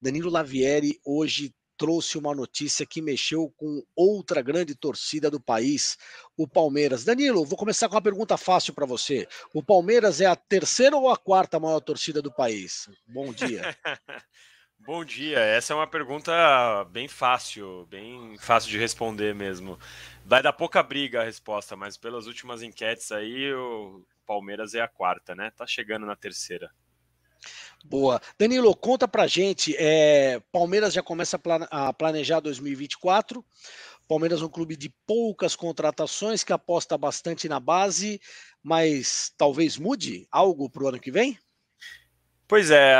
Danilo Lavieri hoje trouxe uma notícia que mexeu com outra grande torcida do país, o Palmeiras. Danilo, vou começar com uma pergunta fácil para você. O Palmeiras é a terceira ou a quarta maior torcida do país? Bom dia. Bom dia. Essa é uma pergunta bem fácil de responder mesmo. Vai dar pouca briga a resposta, mas pelas últimas enquetes aí, o Palmeiras é a quarta, né? Tá chegando na terceira. Boa. Danilo, conta pra gente, Palmeiras já começa a planejar 2024. Palmeiras é um clube de poucas contratações, que aposta bastante na base, mas talvez mude algo para o ano que vem? Pois é,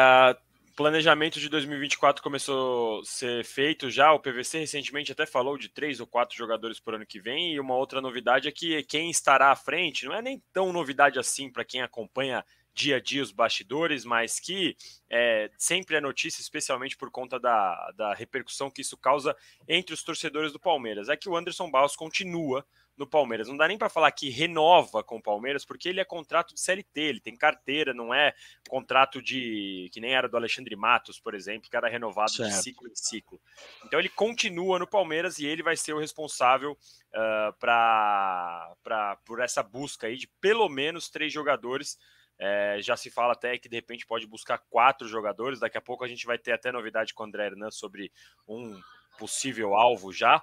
o planejamento de 2024 começou a ser feito já. O PVC recentemente até falou de 3 ou 4 jogadores por ano que vem. E uma outra novidade é que quem estará à frente não é nem tão novidade assim para quem acompanha dia a dia os bastidores, mas que sempre é notícia, especialmente por conta da repercussão que isso causa entre os torcedores do Palmeiras. É que o Anderson Barros continua no Palmeiras. Não dá nem para falar que renova com o Palmeiras, porque ele é contrato de CLT, ele tem carteira, não é contrato de que nem era do Alexandre Matos, por exemplo, que era renovado de Certo. ciclo em ciclo. Então ele continua no Palmeiras e ele vai ser o responsável por essa busca aí de pelo menos 3 jogadores. Já se fala até que de repente pode buscar 4 jogadores. Daqui a pouco a gente vai ter até novidade com o André Hernan sobre um possível alvo já.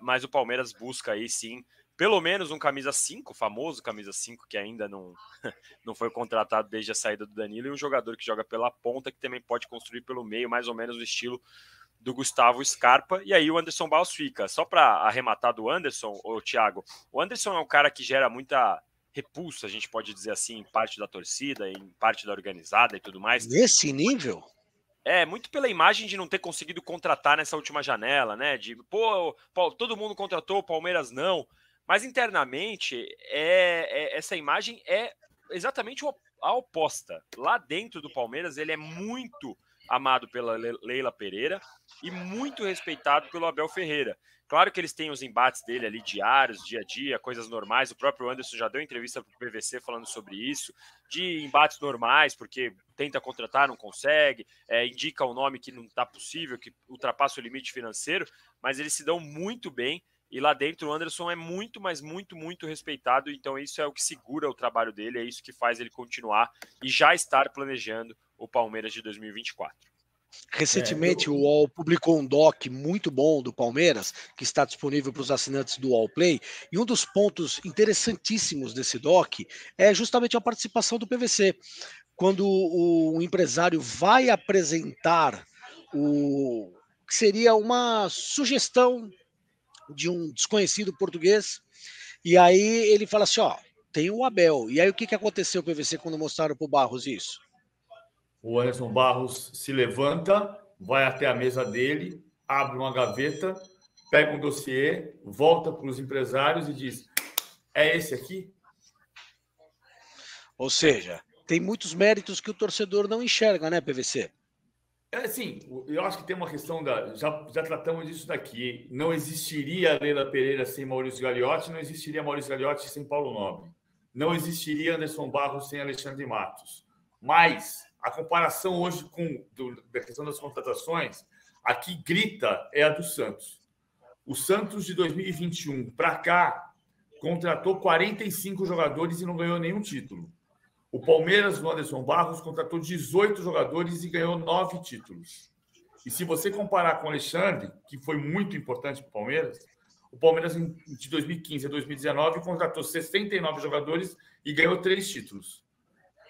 Mas o Palmeiras busca aí sim pelo menos um camisa 5, famoso camisa 5, que ainda não foi contratado desde a saída do Danilo, e um jogador que joga pela ponta, que também pode construir pelo meio, mais ou menos no estilo do Gustavo Scarpa. E aí o Anderson Barros fica. Só para arrematar do Anderson, Thiago, o Anderson é um cara que gera muita repulsa, a gente pode dizer assim, em parte da torcida, em parte da organizada e tudo mais. Nesse nível? Muito pela imagem de não ter conseguido contratar nessa última janela, né? De, todo mundo contratou, o Palmeiras não. Mas internamente, essa imagem é exatamente a oposta. Lá dentro do Palmeiras, ele é muito amado pela Leila Pereira e muito respeitado pelo Abel Ferreira. Claro que eles têm os embates dele ali diários, dia a dia, coisas normais. O próprio Anderson já deu entrevista para o PVC falando sobre isso, de embates normais, porque tenta contratar, não consegue, indica um nome que não está possível, que ultrapassa o limite financeiro, mas eles se dão muito bem. E lá dentro o Anderson é muito, mas muito, muito respeitado. Então isso é o que segura o trabalho dele, é isso que faz ele continuar e já estar planejando o Palmeiras de 2024. Recentemente, o UOL publicou um doc muito bom do Palmeiras, que está disponível para os assinantes do UOL Play, e um dos pontos interessantíssimos desse doc é justamente a participação do PVC. Quando o empresário vai apresentar o que seria uma sugestão de um desconhecido português, e aí ele fala assim, ó, tem o Abel. E aí o que, que aconteceu, PVC, quando mostraram para o Barros isso? O Anderson Barros se levanta, vai até a mesa dele, abre uma gaveta, pega um dossiê, volta para os empresários e diz: é esse aqui? Ou seja, tem muitos méritos que o torcedor não enxerga, né, PVC? Assim, eu acho que tem uma questão já tratamos disso daqui. Não existiria Leila Pereira sem Maurício Gagliotti, não existiria Maurício Gagliotti sem Paulo Nobre. Não existiria Anderson Barros sem Alexandre Matos. Mas a comparação hoje da questão das contratações, aqui grita é a do Santos. O Santos de 2021 para cá contratou 45 jogadores e não ganhou nenhum título. O Palmeiras, no Anderson Barros, contratou 18 jogadores e ganhou 9 títulos. E se você comparar com o Alexandre, que foi muito importante para o Palmeiras de 2015 a 2019 contratou 69 jogadores e ganhou 3 títulos.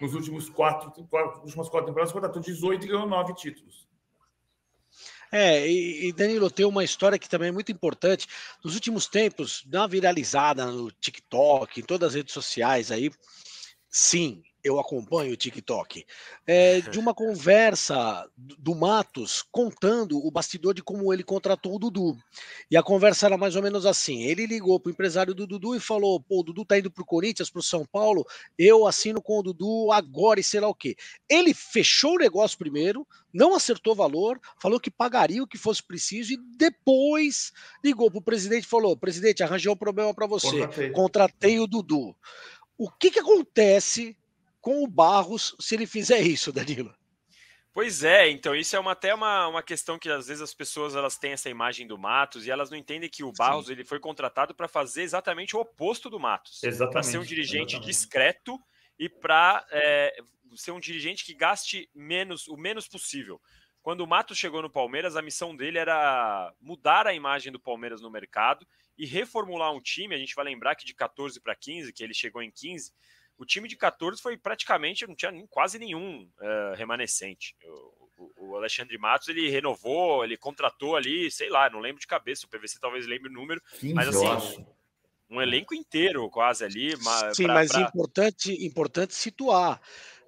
Nos últimas quatro temporadas, contratou 18 e ganhou 9 títulos. E Danilo, tem uma história que também é muito importante. Nos últimos tempos, dá uma viralizada no TikTok, em todas as redes sociais aí. Sim, eu acompanho o TikTok. De uma conversa do Matos contando o bastidor de como ele contratou o Dudu. E a conversa era mais ou menos assim: ele ligou para o empresário do Dudu e falou: pô, o Dudu tá indo para o Corinthians, para o São Paulo, eu assino com o Dudu agora e sei lá o quê. Ele fechou o negócio primeiro, não acertou valor, falou que pagaria o que fosse preciso e depois ligou para o presidente e falou: presidente, arranjei um problema para você, contratei o Dudu. O que acontece com o Barros se ele fizer isso, Danilo? Pois é, então isso é até uma questão que às vezes as pessoas elas têm essa imagem do Matos e elas não entendem que o Barros ele foi contratado para fazer exatamente o oposto do Matos, para ser um dirigente discreto e para ser um dirigente que gaste o menos possível. Quando o Matos chegou no Palmeiras, a missão dele era mudar a imagem do Palmeiras no mercado e reformular um time. A gente vai lembrar que de 14 para 15, que ele chegou em 15, o time de 14 foi praticamente, não tinha quase nenhum remanescente. O Alexandre Matos, ele renovou, ele contratou ali, sei lá, não lembro de cabeça, o PVC talvez lembre o número, 15, mas assim, um elenco inteiro quase ali. Sim, mas importante situar.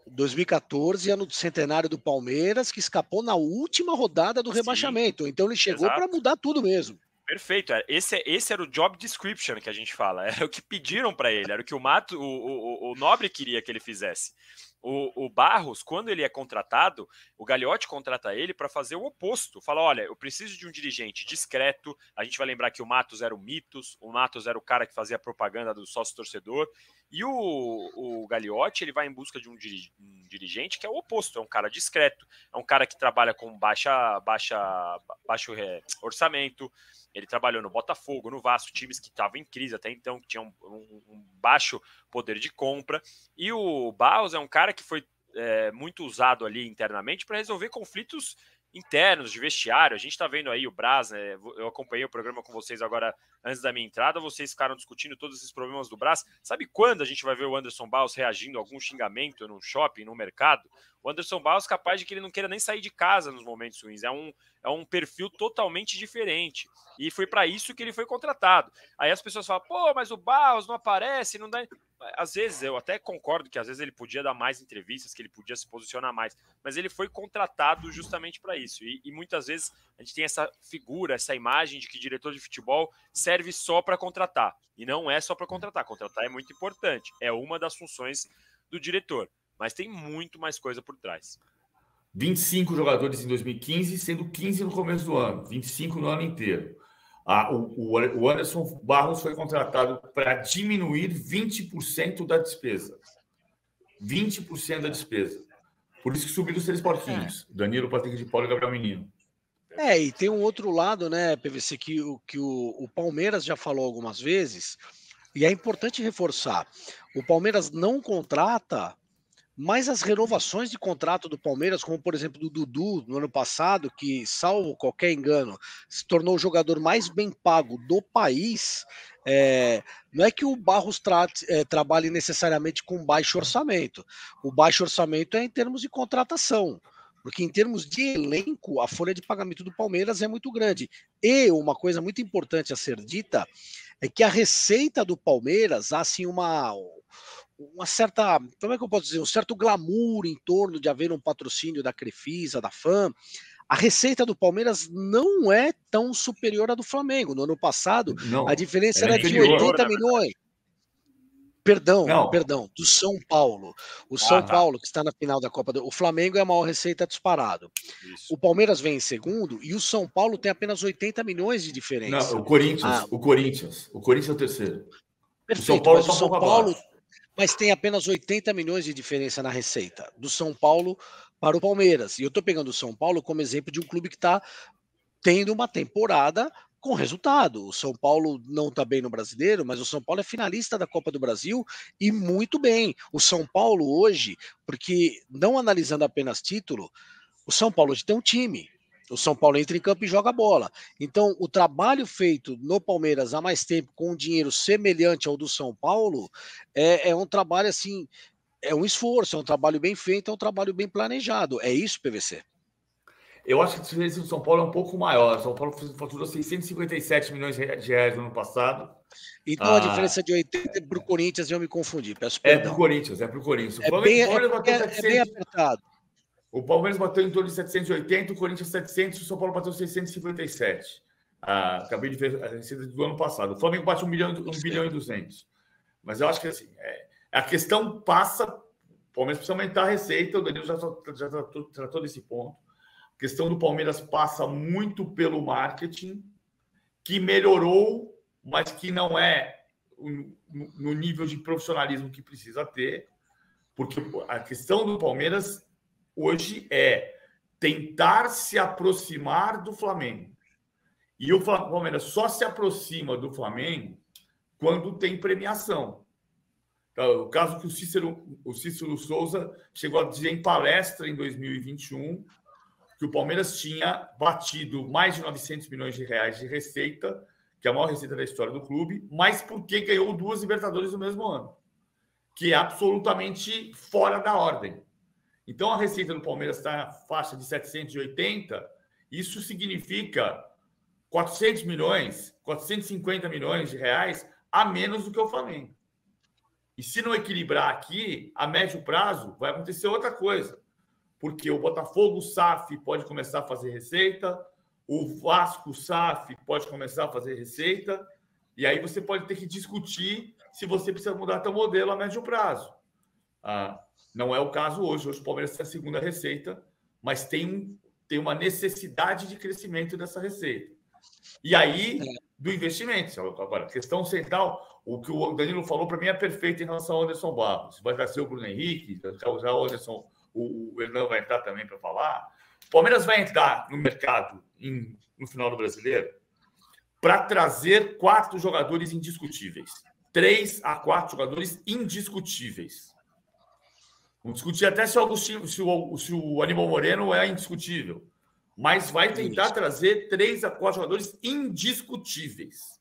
2014, ano do centenário do Palmeiras, que escapou na última rodada do rebaixamento. Então ele chegou para mudar tudo mesmo. Perfeito. Esse era o job description que a gente fala. Era o que pediram para ele, era o que o Nobre queria que ele fizesse. O Barros, quando ele é contratado, o Gagliotti contrata ele para fazer o oposto. Fala, olha, eu preciso de um dirigente discreto. A gente vai lembrar que o Matos era o Mitos, o Matos era o cara que fazia propaganda do sócio-torcedor. E o Gagliotti, ele vai em busca de um dirigente que é o oposto, é um cara discreto, é um cara que trabalha com baixo orçamento. Ele trabalhou no Botafogo, no Vasco, times que estavam em crise até então, que tinham um baixo poder de compra. E o Barros é um cara que foi muito usado ali internamente para resolver conflitos internos de vestiário. A gente está vendo aí o Braz, né? Eu acompanhei o programa com vocês agora antes da minha entrada, vocês ficaram discutindo todos esses problemas do Braz. Sabe quando a gente vai ver o Anderson Barros reagindo a algum xingamento no shopping, no mercado? O Anderson Barros capaz de que ele não queira nem sair de casa nos momentos ruins. É um perfil totalmente diferente. E foi para isso que ele foi contratado. Aí as pessoas falam, pô, mas o Barros não aparece, não dá... Às vezes, eu até concordo que às vezes ele podia dar mais entrevistas, que ele podia se posicionar mais, mas ele foi contratado justamente para isso. E muitas vezes a gente tem essa figura, essa imagem de que diretor de futebol serve só para contratar. E não é só para contratar. Contratar é muito importante. É uma das funções do diretor. Mas tem muito mais coisa por trás. 25 jogadores em 2015, sendo 15 no começo do ano. 25 no ano inteiro. O Anderson Barros foi contratado para diminuir 20% da despesa. 20% da despesa. Por isso que subiram os 3 porquinhos. Danilo, Patrick de Paulo e Gabriel Menino. E tem um outro lado, né, PVC, que o Palmeiras já falou algumas vezes, e é importante reforçar. O Palmeiras não contrata, mas as renovações de contrato do Palmeiras, como por exemplo do Dudu no ano passado, que, salvo qualquer engano, se tornou o jogador mais bem pago do país, não é que o Barros trabalhe necessariamente com baixo orçamento. O baixo orçamento é em termos de contratação, porque em termos de elenco, a folha de pagamento do Palmeiras é muito grande. E uma coisa muito importante a ser dita é que a receita do Palmeiras há assim uma certa, como é que eu posso dizer, um certo glamour em torno de haver um patrocínio da Crefisa, da FAM. A receita do Palmeiras não é tão superior à do Flamengo. No ano passado, a diferença era de 80 milhões. Perdão, do São Paulo. O São Paulo, que está na final da Copa o Flamengo é a maior receita disparado. Isso. O Palmeiras vem em segundo e o São Paulo tem apenas 80 milhões de diferença. Não, o Corinthians é o terceiro. Perfeito, o São Paulo mas tem apenas 80 milhões de diferença na receita do São Paulo para o Palmeiras. E eu estou pegando o São Paulo como exemplo de um clube que está tendo uma temporada com resultado. O São Paulo não está bem no Brasileiro, mas o São Paulo é finalista da Copa do Brasil e muito bem. O São Paulo hoje, porque não analisando apenas título, o São Paulo hoje tem um time. O São Paulo entra em campo e joga bola. Então, o trabalho feito no Palmeiras há mais tempo com um dinheiro semelhante ao do São Paulo é um trabalho assim, é um esforço, é um trabalho bem feito, é um trabalho bem planejado. É isso, PVC? Eu acho que a diferença do São Paulo é um pouco maior. O São Paulo faturou 657 milhões de reais no ano passado. Então a diferença de 80 para o Corinthians, eu me confundi, peço perdão. É para o Corinthians. É bem apertado. O Palmeiras bateu em torno de 780, o Corinthians 700, o São Paulo bateu 657. Acabei de ver a receita do ano passado. O Flamengo bate 1 bilhão e 200. Mas eu acho que assim, a questão passa... O Palmeiras precisa aumentar a receita, o Danilo já tratou desse ponto. A questão do Palmeiras passa muito pelo marketing, que melhorou, mas que não é no nível de profissionalismo que precisa ter, porque a questão do Palmeiras... hoje é tentar se aproximar do Flamengo. E o Palmeiras só se aproxima do Flamengo quando tem premiação. Então, o caso que o Cícero Souza chegou a dizer em palestra em 2021 que o Palmeiras tinha batido mais de 900 milhões de reais de receita, que é a maior receita da história do clube, mas porque ganhou 2 Libertadores no mesmo ano, que é absolutamente fora da ordem. Então, a receita do Palmeiras está na faixa de 780, isso significa 400 milhões, 450 milhões de reais a menos do que o Flamengo. E se não equilibrar aqui, a médio prazo, vai acontecer outra coisa. Porque o Botafogo, o SAF, pode começar a fazer receita, o Vasco, o SAF, pode começar a fazer receita, e aí você pode ter que discutir se você precisa mudar seu modelo a médio prazo. Não é o caso hoje. Hoje o Palmeiras tem a segunda receita, mas tem uma necessidade de crescimento dessa receita. E aí, do investimento. Agora, questão central, o que o Danilo falou para mim é perfeito em relação ao Anderson Barros. Vai ser o Bruno Henrique, já o Anderson, o Hernan vai entrar também para falar. O Palmeiras vai entrar no mercado no final do Brasileiro para trazer 4 jogadores indiscutíveis. 3 a 4 jogadores indiscutíveis. Vamos discutir até se o Aníbal Moreno é indiscutível. Mas vai tentar trazer 3 a 4 jogadores indiscutíveis.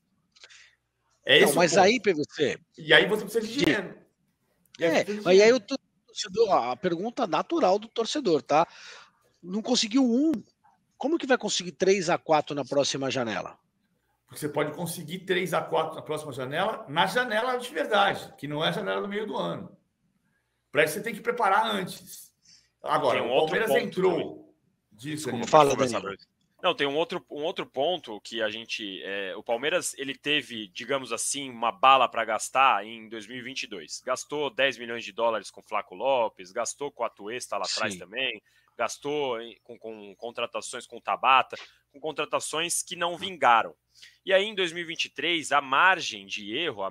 Mas aí, PVC... E aí você precisa de dinheiro. Mas aí o torcedor, a pergunta natural do torcedor, tá? Não conseguiu 1. Como que vai conseguir 3 a 4 na próxima janela? Porque você pode conseguir 3 a 4 na próxima janela, na janela de verdade, que não é a janela do meio do ano. Para isso você tem que preparar antes. Agora, o Palmeiras entrou... Como fala, Danilo? Não, tem um outro ponto que a gente... o Palmeiras, ele teve, digamos assim, uma bala para gastar em 2022. Gastou 10 milhões de dólares com Flaco Lopes, gastou com a Atuesta lá atrás também, gastou com contratações com o Tabata, com contratações que não vingaram. E aí, em 2023, a margem de erro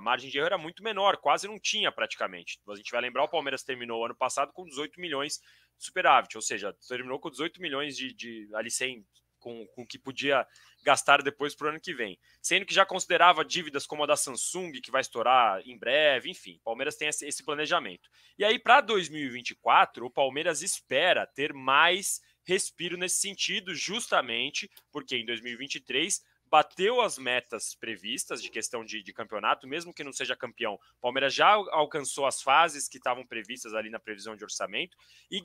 era muito menor, quase não tinha praticamente. A gente vai lembrar, o Palmeiras terminou o ano passado com 18 milhões de superávit, ou seja, terminou com 18 milhões de ali sem... com o que podia gastar depois para o ano que vem. Sendo que já considerava dívidas como a da Samsung, que vai estourar em breve, enfim, o Palmeiras tem esse planejamento. E aí, para 2024, o Palmeiras espera ter mais respiro nesse sentido, justamente porque em 2023 bateu as metas previstas de questão de campeonato, mesmo que não seja campeão. O Palmeiras já alcançou as fases que estavam previstas ali na previsão de orçamento e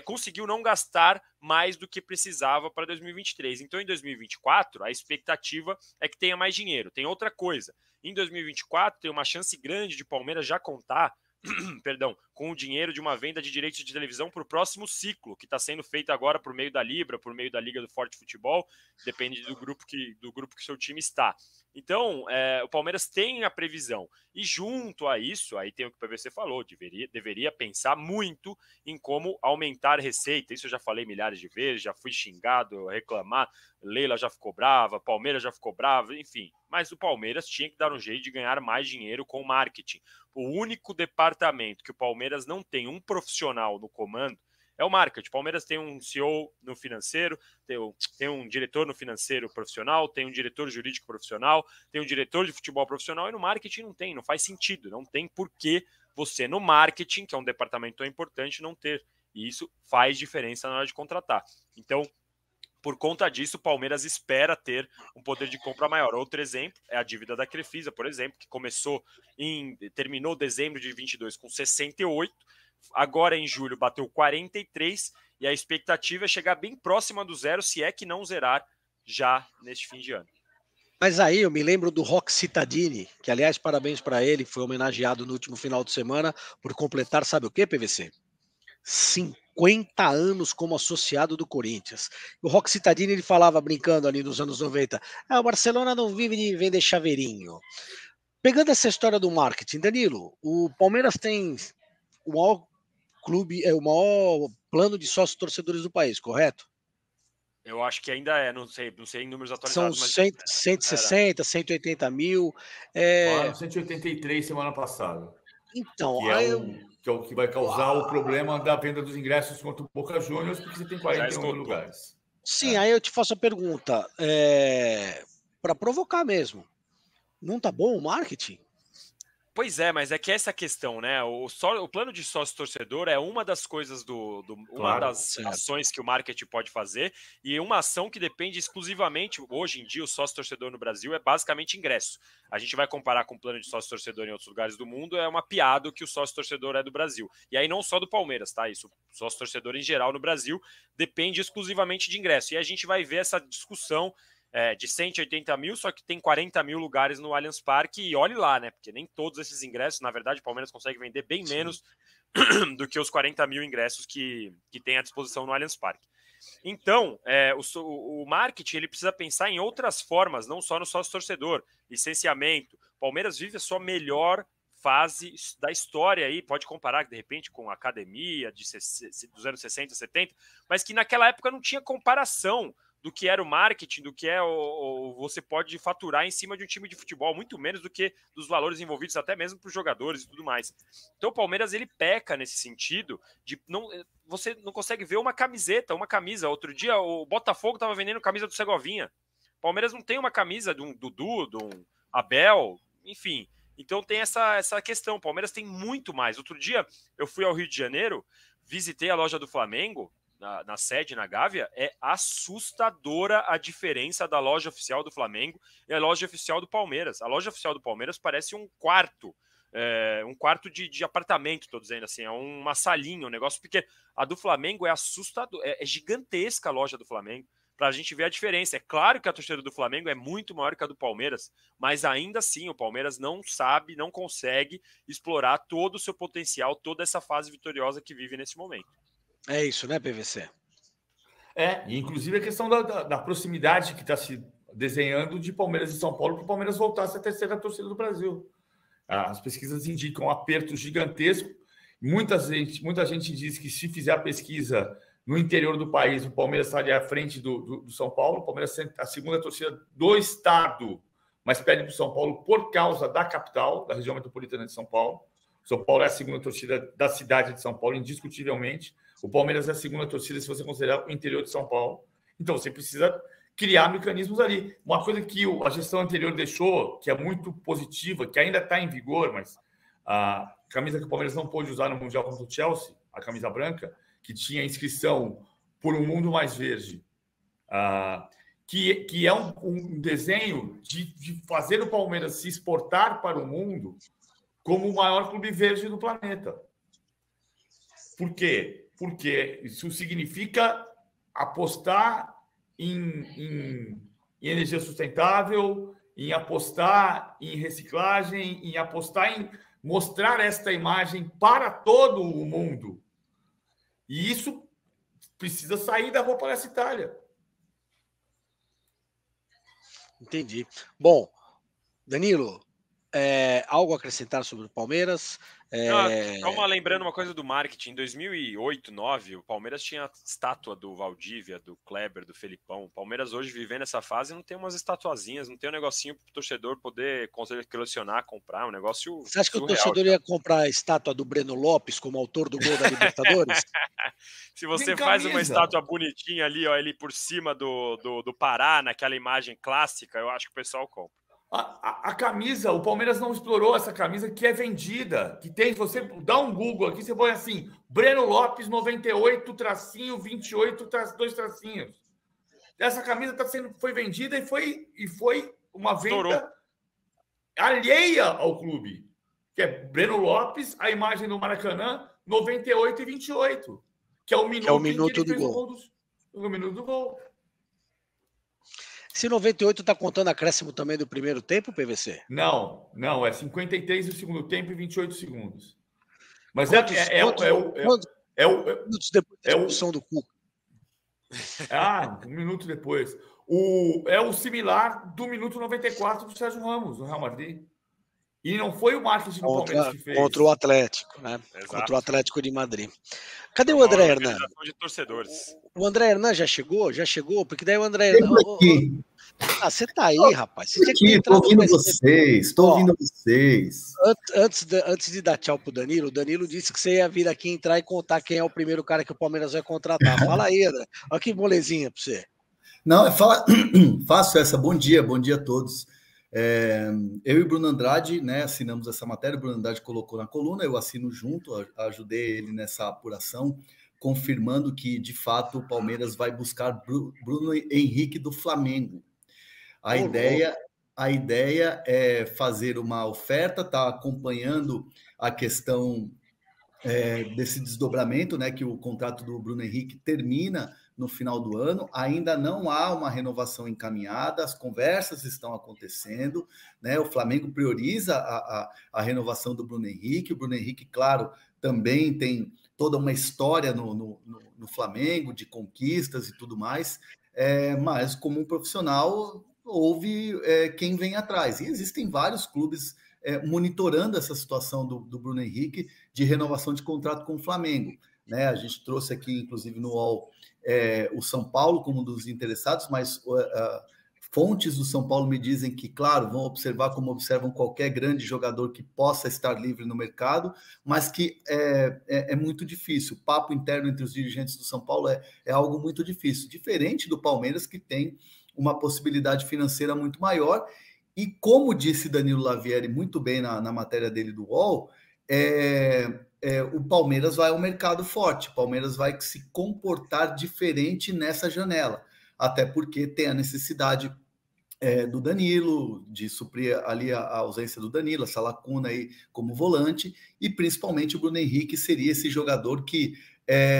conseguiu não gastar mais do que precisava para 2023. Então, em 2024, a expectativa é que tenha mais dinheiro. Tem outra coisa. Em 2024, tem uma chance grande de o Palmeiras já contar com o dinheiro de uma venda de direitos de televisão para o próximo ciclo, que está sendo feito agora por meio da Libra, por meio da Liga do Forte Futebol, depende do grupo que o seu time está. Então, o Palmeiras tem a previsão. E junto a isso, aí tem o que o PVC falou, deveria pensar muito em como aumentar receita. Isso eu já falei milhares de vezes, já fui xingado, reclamar, Leila já ficou brava, Palmeiras já ficou brava, enfim. Mas o Palmeiras tinha que dar um jeito de ganhar mais dinheiro com o marketing. O único departamento que o Palmeiras não tem um profissional no comando é o marketing. O Palmeiras tem um CEO no financeiro, tem um diretor no financeiro profissional, tem um diretor jurídico profissional, tem um diretor de futebol profissional, e no marketing não faz sentido, não tem porquê você no marketing, que é um departamento tão importante, não ter. E isso faz diferença na hora de contratar. Então, por conta disso, o Palmeiras espera ter um poder de compra maior. Outro exemplo é a dívida da Crefisa, por exemplo, que terminou dezembro de 22 com 68, agora em julho bateu 43, e a expectativa é chegar bem próxima do zero, se é que não zerar já neste fim de ano. Mas aí eu me lembro do Roque Cittadini, que aliás, parabéns para ele, foi homenageado no último final de semana por completar, sabe o que, PVC? 50 anos como associado do Corinthians. O Roque Cittadini, ele falava, brincando ali nos anos 90, o Barcelona não vive de vender chaveirinho. Pegando essa história do marketing, Danilo, o Palmeiras tem o maior clube, o maior plano de sócios torcedores do país, correto? Eu acho que ainda não sei em números São atualizados. Mas 160, 180 mil. 183 semana passada. Então, que é o que vai causar o problema da venda dos ingressos contra o Boca Juniors, porque você tem 41 mil lugares. Sim, aí eu te faço a pergunta, para provocar mesmo, não tá bom o marketing? Pois é, mas é que essa questão, né? O plano de sócio-torcedor é uma das coisas uma das ações que o marketing pode fazer, e uma ação que depende exclusivamente, hoje em dia, o sócio-torcedor no Brasil é basicamente ingresso. A gente vai comparar com o plano de sócio-torcedor em outros lugares do mundo, é uma piada que o sócio-torcedor é do Brasil. E aí não só do Palmeiras, tá? Isso, o sócio-torcedor em geral no Brasil depende exclusivamente de ingresso. E a gente vai ver essa discussão de 180 mil, só que tem 40 mil lugares no Allianz Parque, e olhe lá, né? Porque nem todos esses ingressos, na verdade, o Palmeiras consegue vender bem menos do que os 40 mil ingressos que tem à disposição no Allianz Parque. Então, o marketing ele precisa pensar em outras formas, não só no sócio-torcedor, licenciamento. O Palmeiras vive a sua melhor fase da história aí, pode comparar de repente com a academia dos anos 60, 70, mas que naquela época não tinha comparação do que era o marketing, do que você pode faturar em cima de um time de futebol, muito menos do que dos valores envolvidos, até mesmo para os jogadores e tudo mais. Então o Palmeiras ele peca nesse sentido de você não consegue ver uma camisa. Outro dia o Botafogo estava vendendo camisa do Segovinha. O Palmeiras não tem uma camisa de um Dudu, de um Abel, enfim. Então tem essa questão. O Palmeiras tem muito mais. Outro dia eu fui ao Rio de Janeiro, visitei a loja do Flamengo, na sede, na Gávea, é assustadora a diferença da loja oficial do Flamengo e a loja oficial do Palmeiras. A loja oficial do Palmeiras parece um quarto de apartamento, estou dizendo assim, é uma salinha, um negócio pequeno. A do Flamengo é assustador, é gigantesca a loja do Flamengo, para a gente ver a diferença. É claro que a torcida do Flamengo é muito maior que a do Palmeiras, mas ainda assim o Palmeiras não consegue explorar todo o seu potencial, toda essa fase vitoriosa que vive nesse momento. É isso, né, PVC? Inclusive a questão da proximidade que está se desenhando de Palmeiras e São Paulo para o Palmeiras voltar a ser a terceira torcida do Brasil. As pesquisas indicam um aperto gigantesco. Muita gente diz que se fizer a pesquisa no interior do país, o Palmeiras estaria à frente do São Paulo. O Palmeiras é a segunda torcida do estado, mas perde para o São Paulo por causa da capital, da região metropolitana de São Paulo. São Paulo é a segunda torcida da cidade de São Paulo, indiscutivelmente. O Palmeiras é a segunda torcida se você considerar o interior de São Paulo. Então, você precisa criar mecanismos ali. Uma coisa que a gestão anterior deixou, que é muito positiva, que ainda está em vigor, mas a camisa que o Palmeiras não pôde usar no Mundial contra o Chelsea, a camisa branca, que tinha inscrição por um mundo mais verde, que é um desenho de fazer o Palmeiras se exportar para o mundo como o maior clube verde do planeta. Por quê? Porque isso significa apostar em energia sustentável, em apostar em reciclagem, em apostar em mostrar esta imagem para todo o mundo. E isso precisa sair da roupa dessa Itália. Entendi. Bom, Danilo, algo a acrescentar sobre o Palmeiras? Calma, lembrando uma coisa do marketing. Em 2008, 2009, o Palmeiras tinha a estátua do Valdívia, do Kleber, do Felipão. O Palmeiras hoje, vivendo essa fase, não tem umas estatuazinhas, não tem um negocinho para o torcedor poder colecionar, comprar, um negócio. Você acha que o torcedor ia comprar a estátua do Breno Lopes como autor do gol da Libertadores? Se você faz uma estátua bonitinha ali, ó, ele por cima do Pará, naquela imagem clássica, eu acho que o pessoal compra. A camisa, o Palmeiras não explorou essa camisa que é vendida, que tem, você dá um Google aqui, você põe assim, Breno Lopes 98, tracinho, 28, 2 tracinhos. Essa camisa foi vendida e foi uma venda alheia ao clube, que é Breno Lopes, a imagem do Maracanã, 98 e 28, que é o minuto do gol. O minuto do gol. Esse 98 está contando acréscimo também do primeiro tempo, PVC? Não, é 53 do segundo tempo e 28 segundos. Mas quantos minutos depois da expulsão do Cuca? Um minuto depois. É o similar do minuto 94 do Sérgio Ramos, no Real Madrid. E não foi o marketing do Palmeiras que fez. Contra o Atlético, né? Exato. Contra o Atlético de Madrid. Cadê o André Hernan? De torcedores. O André Hernan já chegou? Já chegou? Porque daí o André Hernan... Ah, você tá aí, rapaz. Você aqui, tô ouvindo vocês. Tô ouvindo vocês. Antes de dar tchau pro Danilo, o Danilo disse que você ia vir aqui entrar e contar quem é o primeiro cara que o Palmeiras vai contratar. Fala aí, André. Olha que molezinha pra você. Não, faço essa. Bom dia a todos. Eu e o Bruno Andrade, né, assinamos essa matéria, o Bruno Andrade colocou na coluna, eu assino junto, ajudei ele nessa apuração, confirmando que, de fato, o Palmeiras vai buscar Bruno Henrique do Flamengo. A ideia é fazer uma oferta, tá acompanhando a questão desse desdobramento, né, que o contrato do Bruno Henrique termina no final do ano, ainda não há uma renovação encaminhada, as conversas estão acontecendo, né, o Flamengo prioriza a renovação do Bruno Henrique, o Bruno Henrique, claro, também tem toda uma história no Flamengo, de conquistas e tudo mais, mas como um profissional, houve quem vem atrás, e existem vários clubes monitorando essa situação do Bruno Henrique de renovação de contrato com o Flamengo, né? A gente trouxe aqui, inclusive, no UOL, o São Paulo como um dos interessados, mas fontes do São Paulo me dizem que, claro, vão observar como observam qualquer grande jogador que possa estar livre no mercado, mas que é muito difícil. O papo interno entre os dirigentes do São Paulo é algo muito difícil, diferente do Palmeiras, que tem uma possibilidade financeira muito maior. E como disse Danilo Lavieri muito bem na matéria dele do UOL, o Palmeiras vai ao mercado forte, o Palmeiras vai se comportar diferente nessa janela, até porque tem a necessidade do Danilo, de suprir ali a ausência do Danilo, essa lacuna aí como volante, e principalmente o Bruno Henrique seria esse jogador que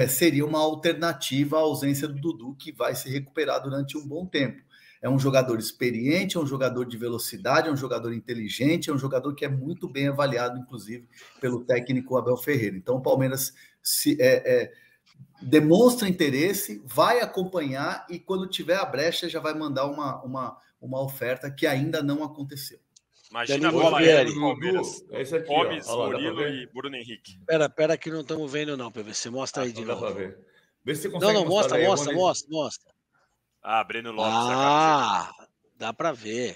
seria uma alternativa à ausência do Dudu, que vai se recuperar durante um bom tempo. É um jogador experiente, é um jogador de velocidade, é um jogador inteligente, é um jogador que é muito bem avaliado, inclusive, pelo técnico Abel Ferreira. Então, o Palmeiras demonstra interesse, vai acompanhar e, quando tiver a brecha, já vai mandar uma oferta que ainda não aconteceu. Imagina o Palmeiras, Gomes, ó, Murilo e Bruno Henrique. Pera que não estamos vendo não, PVC. Mostra aí de novo. Dá pra ver. Vê se você consegue mostra. Breno Lopes. Dá para ver.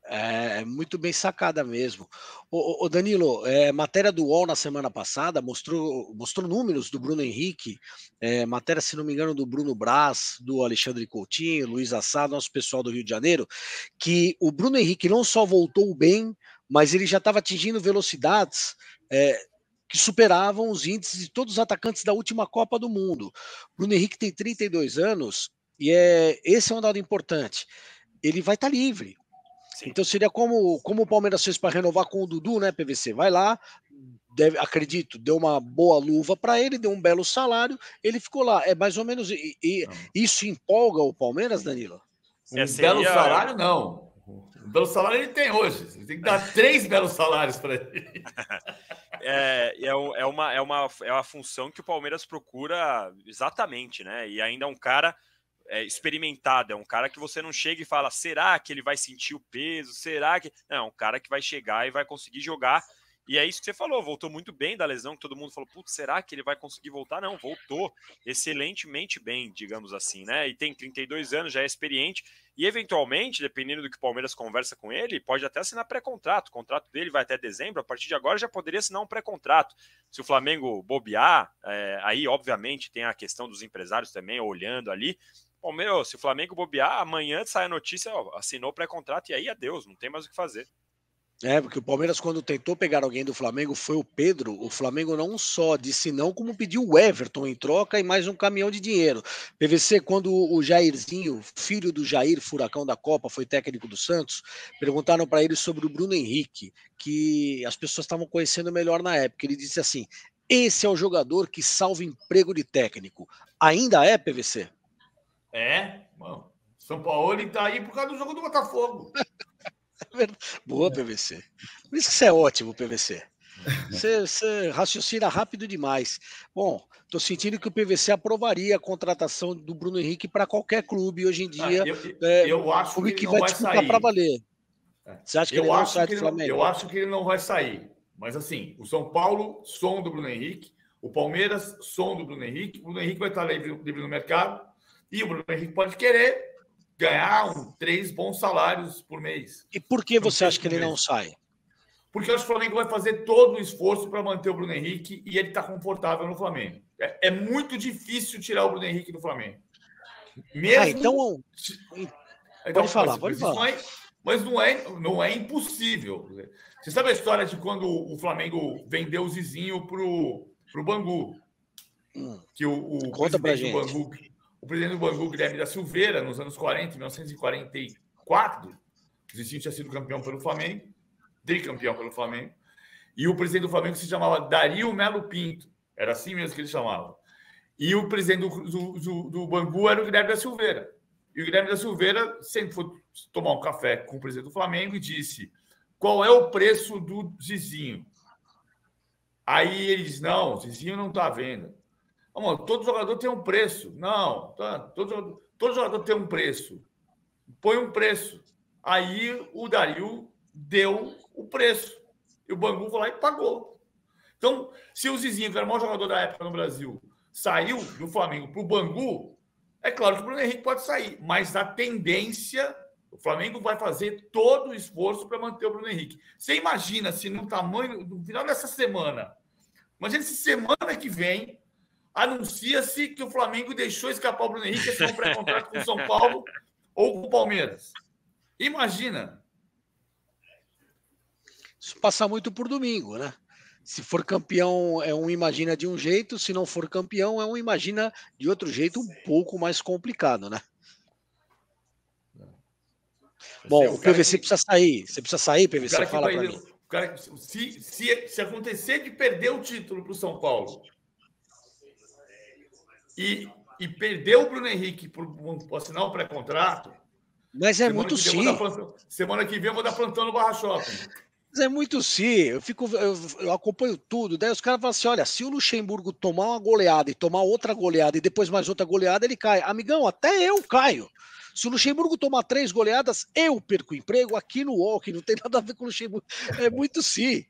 É muito bem sacada mesmo. O Danilo, matéria do UOL na semana passada mostrou números do Bruno Henrique, matéria, se não me engano, do Bruno Braz, do Alexandre Coutinho, Luiz Assad, nosso pessoal do Rio de Janeiro, que o Bruno Henrique não só voltou bem, mas ele já estava atingindo velocidades que superavam os índices de todos os atacantes da última Copa do Mundo. Bruno Henrique tem 32 anos e esse é um dado importante. Ele vai estar livre. Sim. Então seria como o Palmeiras fez para renovar com o Dudu, né, PVC? Vai lá, acredito, deu uma boa luva para ele, deu um belo salário, ele ficou lá. É mais ou menos. Isso empolga o Palmeiras, Danilo? Belo salário, não. Um belo salário ele tem hoje. Você tem que dar 3 belos salários para ele. É uma função que o Palmeiras procura exatamente, né? E ainda é um cara experimentado, é um cara que você não chega e fala, será que ele vai sentir o peso? Será que... Não, é um cara que vai chegar e vai conseguir jogar. E é isso que você falou, voltou muito bem da lesão, que todo mundo falou, putz, será que ele vai conseguir voltar? Não, voltou excelentemente bem, digamos assim, né? E tem 32 anos, já é experiente, e eventualmente, dependendo do que o Palmeiras conversa com ele, pode até assinar pré-contrato. O contrato dele vai até dezembro, a partir de agora já poderia assinar um pré-contrato. Se o Flamengo bobear, aí obviamente tem a questão dos empresários também, olhando ali. Palmeiras, se o Flamengo bobear, amanhã sai a notícia, assinou pré-contrato e aí adeus, não tem mais o que fazer. Porque o Palmeiras, quando tentou pegar alguém do Flamengo, foi o Pedro. O Flamengo não só disse não, como pediu o Everton em troca e mais um caminhão de dinheiro. PVC, quando o Jairzinho, filho do Jair, furacão da Copa, foi técnico do Santos, perguntaram para ele sobre o Bruno Henrique, que as pessoas estavam conhecendo melhor na época. Ele disse assim, esse é o jogador que salva emprego de técnico. Ainda é, PVC? Mano. São Paulo está aí por causa do jogo do Botafogo. Boa, PVC. Por isso que você é ótimo, PVC. Você raciocina rápido demais. Bom, estou sentindo que o PVC aprovaria a contratação do Bruno Henrique para qualquer clube hoje em dia. Eu acho clube que que não vai vai disputar sair para valer. Você acha que ele não sai do Flamengo? Eu acho que ele não vai sair. Mas assim, o São Paulo, som do Bruno Henrique. O Palmeiras, som do Bruno Henrique. O Bruno Henrique vai estar livre no mercado. E o Bruno Henrique pode querer ganhar 3 bons salários por mês. E por que você acha que ele não sai? Porque eu acho que o Flamengo vai fazer todo o esforço para manter o Bruno Henrique e ele está confortável no Flamengo. É muito difícil tirar o Bruno Henrique do Flamengo. Mesmo... Pode falar. Mas não é impossível. Você sabe a história de quando o Flamengo vendeu o Zizinho para o Bangu? Que Conta pra gente. O presidente do Bangu, Guilherme da Silveira, nos anos 40, 1944, o Zizinho tinha sido campeão pelo Flamengo, tricampeão pelo Flamengo, e o presidente do Flamengo se chamava Dario Melo Pinto. Era assim mesmo que ele chamava. E o presidente do Bangu era o Guilherme da Silveira. E o Guilherme da Silveira sempre foi tomar um café com o presidente do Flamengo e disse: qual é o preço do Zizinho? Aí ele diz: não, o Zizinho não está à venda. Todo jogador tem um preço. Não, todo jogador tem um preço. Põe um preço. Aí o Dario deu o preço. E o Bangu foi lá e pagou. Então, se o Zizinho, que era o maior jogador da época no Brasil, saiu do Flamengo para o Bangu, é claro que o Bruno Henrique pode sair. Mas a tendência, o Flamengo vai fazer todo o esforço para manter o Bruno Henrique. Você imagina se no final dessa semana, imagina se semana que vem, anuncia-se que o Flamengo deixou escapar o Bruno Henrique, assinou um pré-contrato com o São Paulo ou com o Palmeiras. Imagina. Isso passa muito por domingo, né? Se for campeão, é um imagina de um jeito. Se não for campeão, é um imagina de outro jeito, um pouco mais complicado, né? Bom, o PVC precisa sair. Você precisa sair, PVC? Fala para mim. Se acontecer de perder o título para o São Paulo e perder o Bruno Henrique por assinar um pré-contrato... Mas é muito sim. Semana que vem eu vou dar plantão no Barra Shopping. Mas é muito sim. Eu acompanho tudo. Daí os caras falam assim: olha, se o Luxemburgo tomar uma goleada e tomar outra goleada e depois mais outra goleada, ele cai. Amigão, até eu caio. Se o Luxemburgo tomar 3 goleadas, eu perco o emprego aqui no UOL, que não tem nada a ver com o Luxemburgo. É muito sim.